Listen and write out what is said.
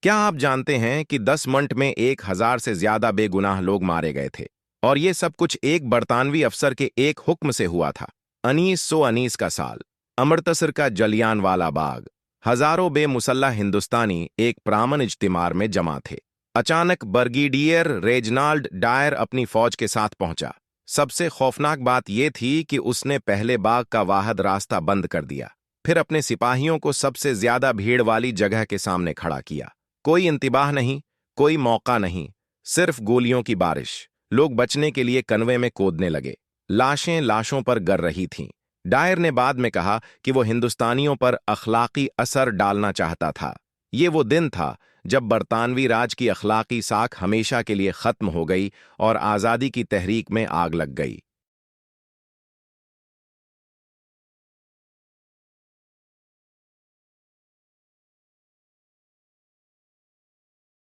क्या आप जानते हैं कि 10 मिनट में 1000 से ज्यादा बेगुनाह लोग मारे गए थे? और ये सब कुछ एक बरतानवी अफसर के एक हुक्म से हुआ था। 1919 का साल, अमृतसर का जलियांवाला बाग। हजारों बेमुसल्ला हिंदुस्तानी एक प्रामण इज्तिमार में जमा थे। अचानक ब्रिगेडियर रेजिनाल्ड डायर अपनी फौज के साथ पहुंचा। सबसे खौफनाक बात यह थी कि उसने पहले बाग का वाहद रास्ता बंद कर दिया, फिर अपने सिपाहियों को सबसे ज्यादा भीड़ वाली जगह के सामने खड़ा किया। कोई इंतबाह नहीं, कोई मौका नहीं, सिर्फ गोलियों की बारिश। लोग बचने के लिए कन्वे में कूदने लगे। लाशें लाशों पर गर रही थीं। डायर ने बाद में कहा कि वो हिंदुस्तानियों पर अखलाकी असर डालना चाहता था। ये वो दिन था जब बरतानवी राज की अखलाकी साख हमेशा के लिए खत्म हो गई और आज़ादी की तहरीक में आग लग गई।